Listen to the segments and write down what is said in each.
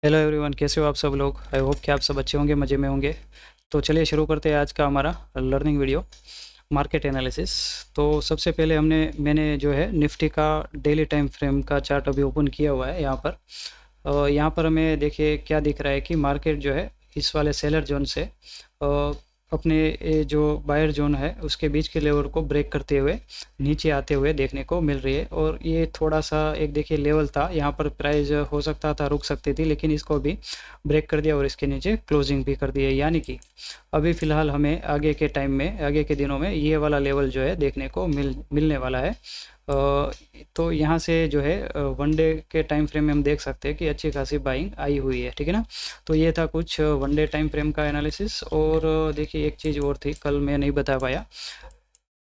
Hello everyone, कैसे हो आप सब लोग। आई होप कि आप सब अच्छे होंगे, मज़े में होंगे। तो चलिए शुरू करते हैं आज का हमारा लर्निंग वीडियो, मार्केट एनालिसिस। तो सबसे पहले मैंने जो है निफ्टी का डेली टाइम फ्रेम का चार्ट अभी ओपन किया हुआ है यहाँ पर। यहाँ पर हमें देखिए क्या दिख रहा है कि मार्केट जो है इस वाले सेलर जोन से अपने जो बायर जोन है उसके बीच के लेवल को ब्रेक करते हुए नीचे आते हुए देखने को मिल रही है। और ये थोड़ा सा एक देखिए लेवल था, यहाँ पर प्राइस हो सकता था रुक सकती थी, लेकिन इसको भी ब्रेक कर दिया और इसके नीचे क्लोजिंग भी कर दी है। यानी कि अभी फ़िलहाल हमें आगे के टाइम में, आगे के दिनों में ये वाला लेवल जो है देखने को मिलने वाला है। तो यहाँ से जो है वन डे के टाइम फ्रेम में हम देख सकते हैं कि अच्छी खासी बाइंग आई हुई है, ठीक है ना। तो ये था कुछ वन डे टाइम फ्रेम का एनालिसिस। और देखिए एक चीज़ और थी, कल मैं नहीं बता पाया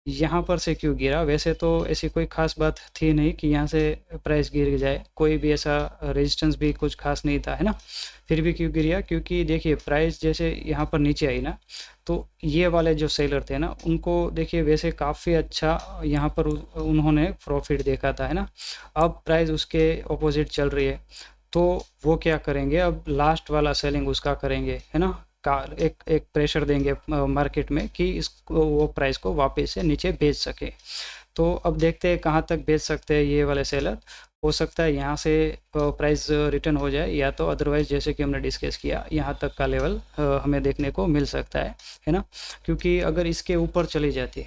यहाँ पर से क्यों गिरा। वैसे तो ऐसी कोई ख़ास बात थी नहीं कि यहाँ से प्राइस गिर जाए, कोई भी ऐसा रेजिस्टेंस भी कुछ खास नहीं था, है ना। फिर भी क्यों गिरा, क्योंकि देखिए प्राइस जैसे यहाँ पर नीचे आई ना, तो ये वाले जो सेलर थे ना उनको देखिए वैसे काफ़ी अच्छा यहाँ पर उन्होंने प्रॉफिट देखा था, है ना। अब प्राइस उसके ऑपोजिट चल रही है, तो वो क्या करेंगे, अब लास्ट वाला सेलिंग उसका करेंगे, है ना। का एक एक प्रेशर देंगे मार्केट में कि इसको वो प्राइस को वापस से नीचे बेच सके। तो अब देखते हैं कहाँ तक बेच सकते हैं ये वाले सेलर। हो सकता है यहाँ से प्राइस रिटर्न हो जाए, या तो अदरवाइज जैसे कि हमने डिस्कस किया यहाँ तक का लेवल हमें देखने को मिल सकता है ना। क्योंकि अगर इसके ऊपर चली जाती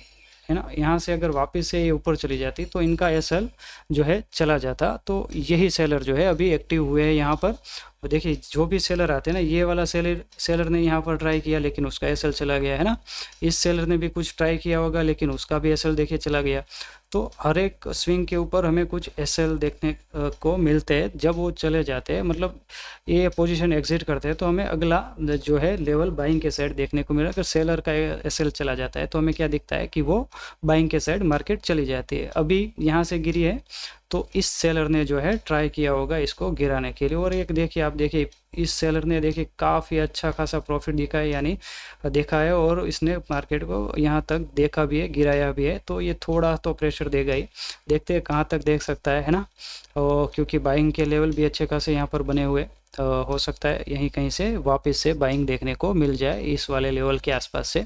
है ना, यहाँ से अगर वापस से ये ऊपर चली जाती तो इनका एसएल जो है चला जाता। तो यही सेलर जो है अभी एक्टिव हुए हैं यहाँ पर। और देखिए जो भी सेलर आते हैं ना, ये वाला सेलर सेलर ने यहाँ पर ट्राई किया लेकिन उसका एसएल चला गया, है ना। इस सेलर ने भी कुछ ट्राई किया होगा लेकिन उसका भी एसएल देखिए चला गया। तो हर एक स्विंग के ऊपर हमें कुछ एसएल देखने को मिलते हैं। जब वो चले जाते हैं, मतलब ये पोजीशन एग्जिट करते हैं, तो हमें अगला जो है लेवल बाइंग के साइड देखने को मिला। अगर सेलर का एसएल चला जाता है तो हमें क्या दिखता है कि वो बाइंग के साइड मार्केट चली जाती है। अभी यहाँ से गिरी है तो इस सेलर ने जो है ट्राई किया होगा इसको गिराने के लिए। और एक देखिए, आप देखिए इस सेलर ने देखिए काफ़ी अच्छा खासा प्रॉफिट दिखा है, यानी देखा है, और इसने मार्केट को यहाँ तक देखा भी है, गिराया भी है। तो ये थोड़ा तो प्रेशर देगा ही, देखते हैं कहाँ तक देख सकता है ना। और क्योंकि बाइंग के लेवल भी अच्छे खासे यहाँ पर बने हुए, हो सकता है यहीं कहीं से वापस से बाइंग देखने को मिल जाए इस वाले लेवल के आसपास से।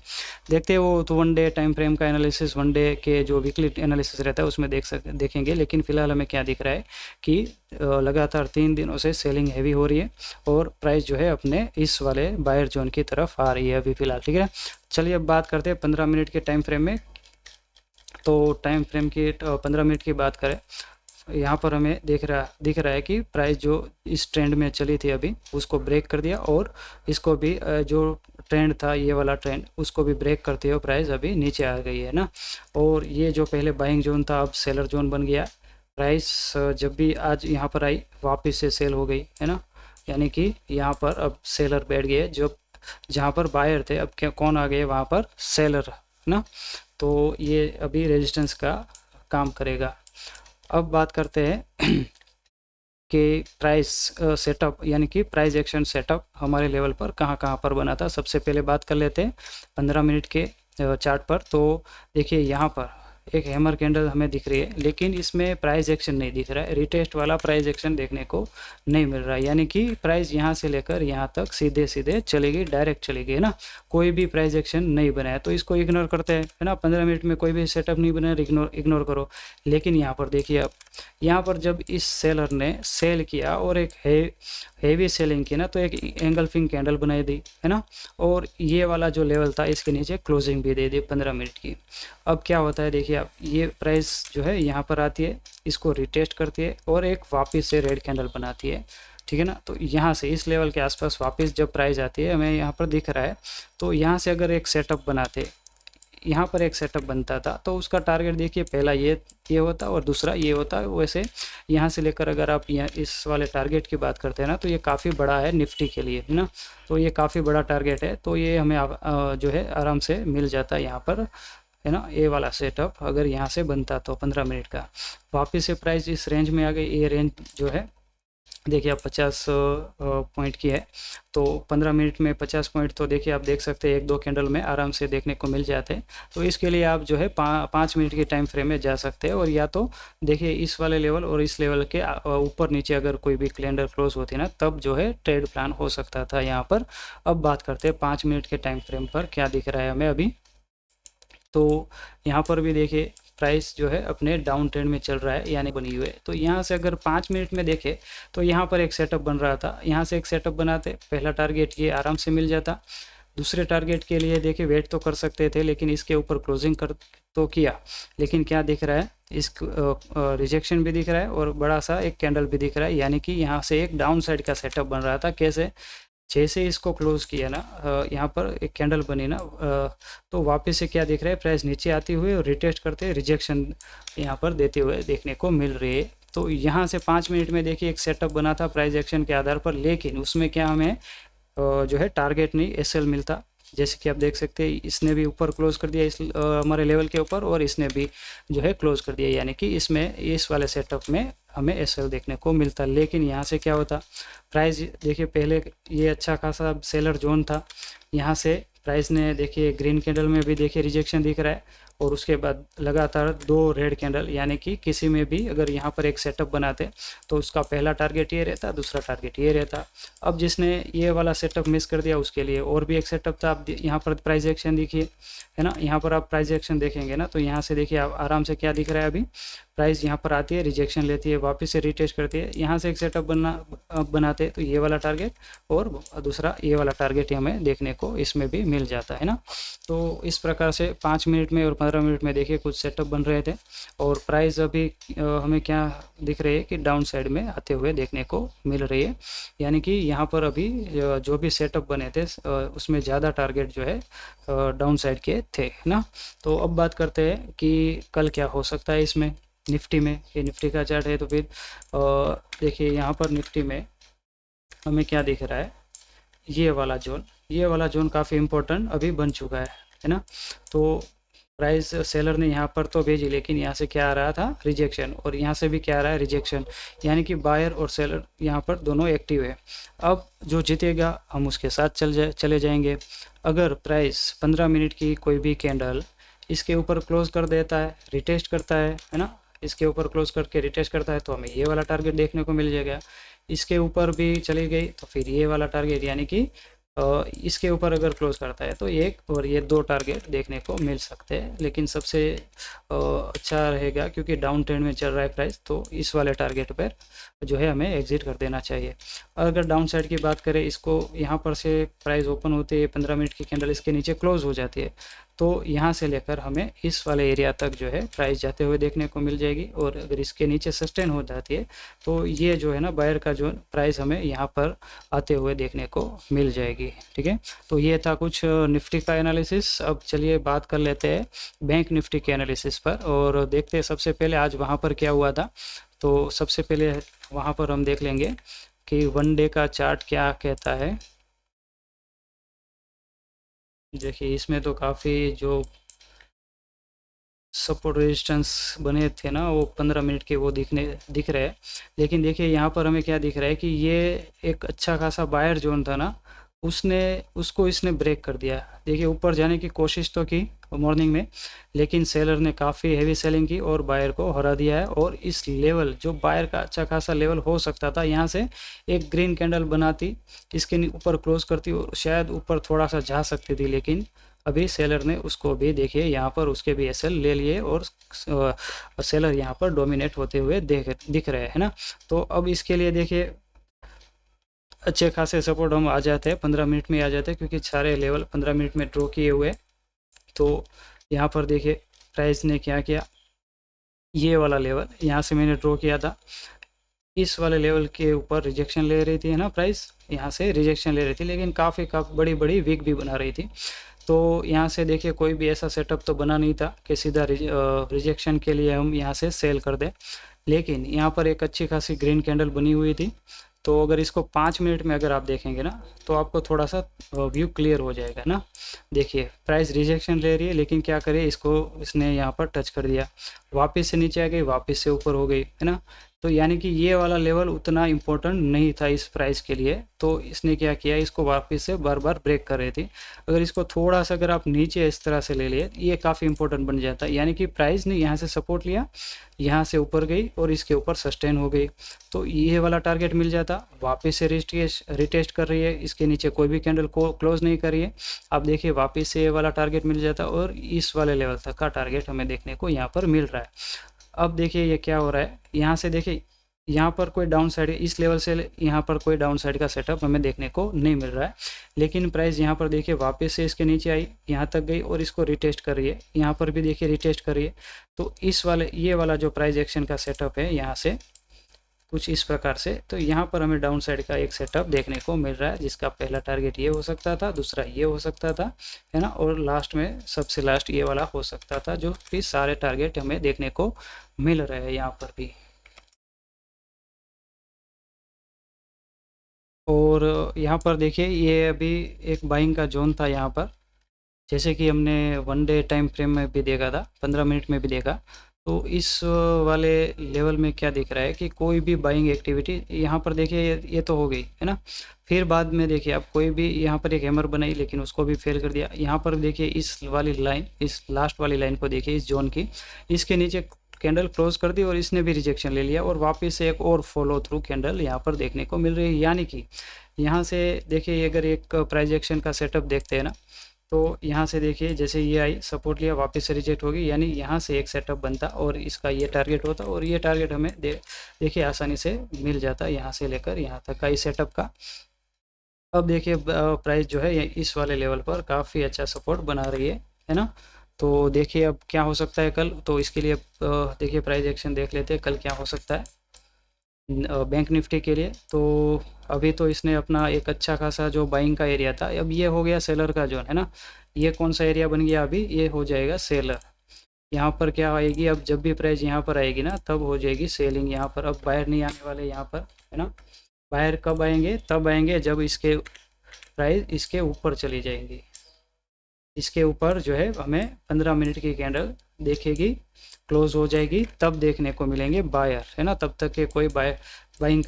देखते हैं वो तो वन डे टाइम फ्रेम का एनालिसिस, वन डे के जो वीकली एनालिसिस रहता है उसमें देखेंगे। लेकिन फिलहाल हमें क्या दिख रहा है कि लगातार 3 दिनों से सेलिंग हैवी हो रही है और प्राइस जो है अपने इस वाले बायर जोन की तरफ आ रही है अभी फिलहाल, ठीक है। चलिए अब बात करते हैं 15 मिनट के टाइम फ्रेम में। तो टाइम फ्रेम की 15 मिनट की बात करें, यहाँ पर हमें दिख रहा है कि प्राइस जो इस ट्रेंड में चली थी अभी उसको ब्रेक कर दिया, और इसको भी जो ट्रेंड था ये वाला ट्रेंड उसको भी ब्रेक करते हुए प्राइस अभी नीचे आ गई है ना। और ये जो पहले बाइंग जोन था अब सेलर जोन बन गया। प्राइस जब भी आज यहाँ पर आई वापस से सेल हो गई, है ना। यानी कि यहाँ पर अब सेलर बैठ गए, जो जहाँ पर बायर थे अब क्या कौन आ गए वहाँ पर, सेलर ना। तो ये अभी रेजिस्टेंस का काम करेगा। अब बात करते हैं कि प्राइस सेटअप, यानी कि प्राइस एक्शन सेटअप हमारे लेवल पर कहाँ कहाँ पर बना था। सबसे पहले बात कर लेते हैं 15 मिनट के चार्ट पर। तो देखिए यहाँ पर एक हैमर कैंडल हमें दिख रही है, लेकिन इसमें प्राइस एक्शन नहीं दिख रहा है, रिटेस्ट वाला प्राइस एक्शन देखने को नहीं मिल रहा है। यानी कि प्राइस यहाँ से लेकर यहाँ तक सीधे सीधे चलेगी, डायरेक्ट चलेगी, है ना। कोई भी प्राइस एक्शन नहीं बनाया, तो इसको इग्नोर करते हैं, है ना। 15 मिनट में कोई भी सेटअप नहीं बनाया, इग्नोर करो। लेकिन यहाँ पर देखिए, अब यहाँ पर जब इस सेलर ने सेल किया और एक हेवी सेलिंग की ना, तो एक एंगल्फिंग कैंडल बनाई दी, है ना। और ये वाला जो लेवल था इसके नीचे क्लोजिंग भी दे दी 15 मिनट की। अब क्या होता है देखिए, आप ये प्राइस जो है यहाँ पर आती है, इसको रिटेस्ट करती है और एक वापस से रेड कैंडल बनाती है, ठीक है ना। तो यहाँ से इस लेवल के आसपास वापस जब प्राइस आती है हमें यहाँ पर दिख रहा है, तो यहाँ से अगर एक सेटअप बनाते, यहाँ पर एक सेटअप बनता था, तो उसका टारगेट देखिए पहला ये होता और दूसरा ये होता। वैसे यहाँ से लेकर अगर आप यहाँ इस वाले टारगेट की बात करते हैं ना, तो ये काफ़ी बड़ा है निफ्टी के लिए, है ना। तो ये काफ़ी बड़ा टारगेट है, तो ये हमें जो है आराम से मिल जाता है यहाँ पर, है ना। ये वाला सेटअप अगर यहाँ से बनता तो 15 मिनट का, वापस से प्राइस इस रेंज में आ गई। ये रेंज जो है देखिए आप 50 पॉइंट की है, तो 15 मिनट में 50 पॉइंट, तो देखिए आप देख सकते हैं एक दो कैंडल में आराम से देखने को मिल जाते हैं। तो इसके लिए आप जो है 5 मिनट की टाइम फ्रेम में जा सकते हैं, और या तो देखिए इस वाले लेवल और इस लेवल के ऊपर नीचे अगर कोई भी कैलेंडर क्लोज होती ना, तब जो है ट्रेड प्लान हो सकता था यहाँ पर। अब बात करते हैं 5 मिनट के टाइम फ्रेम पर क्या दिख रहा है हमें अभी। तो यहाँ पर भी देखिए प्राइस जो है अपने डाउन ट्रेंड में चल रहा है, यानी बनी हुई है। तो यहाँ से अगर 5 मिनट में देखें तो यहाँ पर एक सेटअप बन रहा था, यहाँ से एक सेटअप बनाते, पहला टारगेट ये आराम से मिल जाता। दूसरे टारगेट के लिए देखिए वेट तो कर सकते थे, लेकिन इसके ऊपर क्लोजिंग कर तो किया, लेकिन क्या दिख रहा है, इस रिजेक्शन भी दिख रहा है और बड़ा सा एक कैंडल भी दिख रहा है, यानी कि यहाँ से एक डाउन साइड का सेटअप बन रहा था। कैसे, जैसे इसको क्लोज किया ना, यहाँ पर एक कैंडल बनी ना, तो वापस से क्या दिख रहा है, प्राइस नीचे आती हुई और रिटेस्ट करते रिजेक्शन यहाँ पर देते हुए देखने को मिल रही है। तो यहाँ से 5 मिनट में देखिए एक सेटअप बना था प्राइस एक्शन के आधार पर, लेकिन उसमें क्या हमें जो है टारगेट नहीं एसएल मिलता। जैसे कि आप देख सकते हैं इसने भी ऊपर क्लोज कर दिया इस हमारे लेवल के ऊपर, और इसने भी जो है क्लोज कर दिया, यानी कि इसमें इस वाले सेटअप में हमें एसएल देखने को मिलता। लेकिन यहाँ से क्या होता, प्राइस देखिए पहले ये अच्छा खासा सेलर जोन था, यहाँ से प्राइस ने देखिए ग्रीन कैंडल में भी देखिए रिजेक्शन दिख रहा है, और उसके बाद लगातार 2 रेड कैंडल, यानी कि किसी में भी अगर यहाँ पर एक सेटअप बनाते तो उसका पहला टारगेट ये रहता, दूसरा टारगेट ये रहता। अब जिसने ये वाला सेटअप मिस कर दिया उसके लिए और भी एक सेटअप था। आप यहाँ पर प्राइस एक्शन देखिए, है ना, यहाँ पर आप प्राइस एक्शन देखेंगे ना, तो यहाँ से देखिए आप आराम से क्या दिख रहा है, अभी प्राइस यहाँ पर आती है, रिजेक्शन लेती है, वापस से रिटेस्ट करती है, यहाँ से एक सेटअप बनाते हैं, तो ये वाला टारगेट और दूसरा ये वाला टारगेट हमें देखने को इसमें भी मिल जाता है ना। तो इस प्रकार से 5 मिनट में और 15 मिनट में देखिए कुछ सेटअप बन रहे थे, और प्राइस अभी हमें क्या दिख रही है कि डाउन साइड में आते हुए देखने को मिल रही है, यानी कि यहाँ पर अभी जो भी सेटअप बने थे उसमें ज़्यादा टारगेट जो है डाउन साइड के थे ना। तो अब बात करते हैं कि कल क्या हो सकता है इसमें निफ्टी में। ये निफ्टी का चार्ट है, तो फिर देखिए यहाँ पर निफ्टी में हमें क्या दिख रहा है, ये वाला जोन काफ़ी इम्पोर्टेंट अभी बन चुका है ना। तो प्राइस सेलर ने यहाँ पर तो भेजी, लेकिन यहाँ से क्या आ रहा था, रिजेक्शन, और यहाँ से भी क्या आ रहा है, रिजेक्शन, यानी कि बायर और सेलर यहाँ पर दोनों एक्टिव है। अब जो जीतेगा हम उसके साथ चले जाएंगे। अगर प्राइस 15 मिनट की कोई भी कैंडल इसके ऊपर क्लोज कर देता है, रिटेस्ट करता है ना, इसके ऊपर क्लोज करके रिटेस्ट करता है, तो हमें ये वाला टारगेट देखने को मिल जाएगा। इसके ऊपर भी चली गई तो फिर ये वाला टारगेट, यानी कि इसके ऊपर अगर क्लोज करता है तो एक और ये 2 टारगेट देखने को मिल सकते हैं। लेकिन सबसे अच्छा रहेगा, क्योंकि डाउन ट्रेंड में चल रहा है प्राइस, तो इस वाले टारगेट पर जो है हमें एग्जिट कर देना चाहिए। अगर डाउन साइड की बात करें, इसको यहाँ पर से प्राइस ओपन होती है, 15 मिनट की कैंडल इसके नीचे क्लोज हो जाती है, तो यहाँ से लेकर हमें इस वाले एरिया तक जो है प्राइस जाते हुए देखने को मिल जाएगी, और अगर इसके नीचे सस्टेन हो जाती है तो ये जो है ना बायर का जो प्राइस हमें यहाँ पर आते हुए देखने को मिल जाएगी। ठीक है, तो ये था कुछ निफ्टी का एनालिसिस। अब चलिए बात कर लेते हैं बैंक निफ्टी के एनालिसिस पर, और देखते हैं सबसे पहले आज वहाँ पर क्या हुआ था। तो सबसे पहले वहाँ पर हम देख लेंगे कि 1 डे का चार्ट क्या कहता है। देखिए इसमें तो काफ़ी जो सपोर्ट रेजिस्टेंस बने थे ना, वो 15 मिनट के वो दिख रहे हैं। लेकिन देखिए यहाँ पर हमें क्या दिख रहा है कि ये एक अच्छा खासा बायर जोन था ना, उसको इसने ब्रेक कर दिया। देखिए ऊपर जाने की कोशिश तो की मॉर्निंग में, लेकिन सेलर ने काफ़ी हेवी सेलिंग की और बायर को हरा दिया है। और इस लेवल जो बायर का अच्छा खासा लेवल हो सकता था, यहाँ से एक ग्रीन कैंडल बनाती, इसके ऊपर क्लोज करती और शायद ऊपर थोड़ा सा जा सकती थी, लेकिन अभी सेलर ने उसको भी देखिए यहाँ पर उसके भी एसएल ले लिए, और सेलर यहाँ पर डोमिनेट होते हुए दिख रहे हैं ना। तो अब इसके लिए देखिए अच्छे खासे सपोर्ट हम आ जाते हैं, 15 मिनट में आ जाते हैं, क्योंकि सारे लेवल 15 मिनट में ड्रॉ किए हुए। तो यहाँ पर देखिए प्राइस ने क्या किया, ये वाला लेवल यहाँ से मैंने ड्रॉ किया था, इस वाले लेवल के ऊपर रिजेक्शन ले रही थी, है ना, प्राइस यहाँ से रिजेक्शन ले रही थी, लेकिन काफ़ी बड़ी बड़ी वीक भी बना रही थी। तो यहाँ से देखिए कोई भी ऐसा सेटअप तो बना नहीं था कि सीधा रिजेक्शन के लिए हम यहाँ से सेल कर दें, लेकिन यहाँ पर एक अच्छी खासी ग्रीन कैंडल बनी हुई थी। तो अगर इसको 5 मिनट में अगर आप देखेंगे ना, तो आपको थोड़ा सा व्यू क्लियर हो जाएगा ना। देखिए प्राइस रिजेक्शन ले रही है, लेकिन क्या करे, इसने यहाँ पर टच कर दिया, वापस से नीचे आ गई, वापस से ऊपर हो गई, है ना। तो यानी कि ये वाला लेवल उतना इम्पोर्टेंट नहीं था इस प्राइस के लिए, तो इसने क्या किया, इसको वापस से बार बार ब्रेक कर रही थी। अगर इसको थोड़ा सा अगर आप नीचे इस तरह से ले लिए, ये काफ़ी इंपॉर्टेंट बन जाता है। यानी कि प्राइस ने यहाँ से सपोर्ट लिया, यहाँ से ऊपर गई और इसके ऊपर सस्टेन हो गई, तो ये वाला टारगेट मिल जाता। वापस से रिटेस्ट कर रही है, इसके नीचे कोई भी कैंडल को क्लोज नहीं कर रही है। आप देखिए वापस से ये वाला टारगेट मिल जाता और इस वाले लेवल तक का टारगेट हमें देखने को यहाँ पर मिल रहा है। अब देखिए ये क्या हो रहा है, यहाँ से देखिए यहाँ पर कोई डाउन साइड, इस लेवल से यहाँ पर कोई डाउन साइड का सेटअप हमें देखने को नहीं मिल रहा है। लेकिन प्राइस यहाँ पर देखिए वापस से इसके नीचे आई, यहाँ तक गई और इसको रिटेस्ट कर रही है, यहाँ पर भी देखिए रिटेस्ट कर रही है। तो इस वाले ये वाला जो प्राइस एक्शन का सेटअप है यहाँ से कुछ इस प्रकार से, तो यहाँ पर हमें डाउन साइड का एक सेटअप देखने को मिल रहा है, जिसका पहला टारगेट ये हो सकता था, दूसरा ये हो सकता था, है ना, और लास्ट में सबसे लास्ट ये वाला हो सकता था, जो कि सारे टारगेट हमें देखने को मिल रहे हैं यहाँ पर भी। और यहाँ पर देखिए ये अभी एक बाइंग का जोन था यहाँ पर, जैसे कि हमने 1 डे टाइम फ्रेम में भी देखा था, 15 मिनट में भी देखा। तो इस वाले लेवल में क्या दिख रहा है कि कोई भी बाइंग एक्टिविटी यहाँ पर देखिए ये तो हो गई है ना। फिर बाद में देखिए अब कोई भी यहाँ पर एक हैमर बनाई, लेकिन उसको भी फेल कर दिया। यहाँ पर देखिए इस वाली लाइन, इस लास्ट वाली लाइन को देखिए, इस जोन की, इसके नीचे कैंडल क्लोज कर दी और इसने भी रिजेक्शन ले लिया और वापस से एक और फॉलो थ्रू कैंडल यहाँ पर देखने को मिल रही है। यानी कि यहाँ से देखिए अगर एक प्राइस एक्शन का सेटअप देखते हैं ना, तो यहाँ से देखिए जैसे ये आई, सपोर्ट लिया, वापस से रिजेक्ट होगी, यानी यहाँ से एक सेटअप बनता और इसका ये टारगेट होता और ये टारगेट हमें देखिए आसानी से मिल जाता यहाँ से लेकर यहाँ तक का इस सेटअप का। अब देखिए प्राइस जो है ये इस वाले लेवल पर काफ़ी अच्छा सपोर्ट बना रही है ना। तो देखिए अब क्या हो सकता है कल, तो इसके लिए देखिए प्राइस एक्शन देख लेते हैं कल क्या हो सकता है बैंक निफ्टी के लिए। तो अभी तो इसने अपना एक अच्छा खासा जो बाइंग का एरिया था, अब ये हो गया सेलर का जोन, है ना। ये कौन सा एरिया बन गया, अभी ये हो जाएगा सेलर। यहाँ पर क्या आएगी, अब जब भी प्राइस यहाँ पर आएगी ना तब हो जाएगी सेलिंग यहाँ पर। अब बायर नहीं आने वाले यहाँ पर, है ना। बायर कब आएंगे, तब आएंगे जब इसके प्राइस इसके ऊपर चली जाएंगी। इसके ऊपर जो है हमें 15 मिनट की कैंडल देखेगी, क्लोज हो जाएगी, तब देखने को मिलेंगे बायर, है ना। तब तक के कोई बाइंग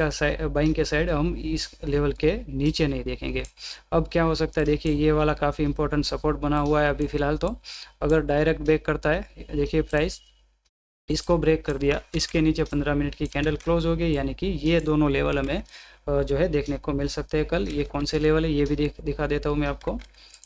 के साइड हम इस लेवल के नीचे नहीं देखेंगे। अब क्या हो सकता है, देखिए ये वाला काफ़ी इंपॉर्टेंट सपोर्ट बना हुआ है अभी फ़िलहाल। तो अगर डायरेक्ट ब्रेक करता है, देखिए प्राइस इसको ब्रेक कर दिया, इसके नीचे 15 मिनट की कैंडल क्लोज हो गई, यानी कि ये दोनों लेवल हमें जो है देखने को मिल सकते हैं कल। ये कौन से लेवल है ये भी दिखा देता हूँ मैं आपको।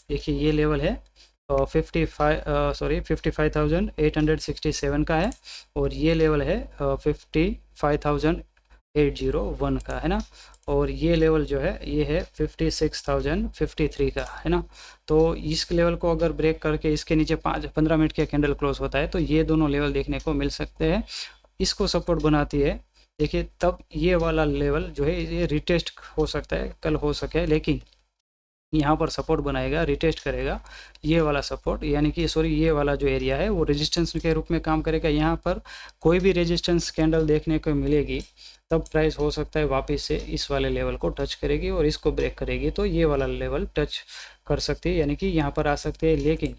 देखिए ये लेवल है 55,867 का है, और ये लेवल है 55,801 का, है ना। और ये लेवल जो है ये है 56,053 का, है ना। तो इस लेवल को अगर ब्रेक करके इसके नीचे 15 मिनट का कैंडल क्लोज होता है, तो ये दोनों लेवल देखने को मिल सकते हैं, इसको सपोर्ट बनाती है। देखिए तब ये वाला लेवल जो है ये रिटेस्ट हो सकता है, कल हो सके, लेकिन यहाँ पर सपोर्ट बनाएगा, रिटेस्ट करेगा ये वाला सपोर्ट, यानी कि सॉरी ये वाला जो एरिया है वो रेजिस्टेंस के रूप में काम करेगा। यहाँ पर कोई भी रेजिस्टेंस कैंडल देखने को मिलेगी, तब प्राइस हो सकता है वापस से इस वाले लेवल को टच करेगी और इसको ब्रेक करेगी, तो ये वाला लेवल टच कर सकती है, यानी कि यहाँ पर आ सकते हैं। लेकिन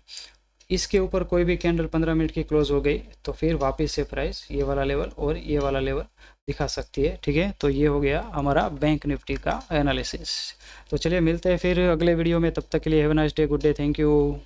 इसके ऊपर कोई भी कैंडल 15 मिनट की क्लोज हो गई, तो फिर वापस से प्राइस ये वाला लेवल और ये वाला लेवल दिखा सकती है, ठीक है। तो ये हो गया हमारा बैंक निफ्टी का एनालिसिस। तो चलिए मिलते हैं फिर अगले वीडियो में, तब तक के लिए have a nice day, good day, thank you.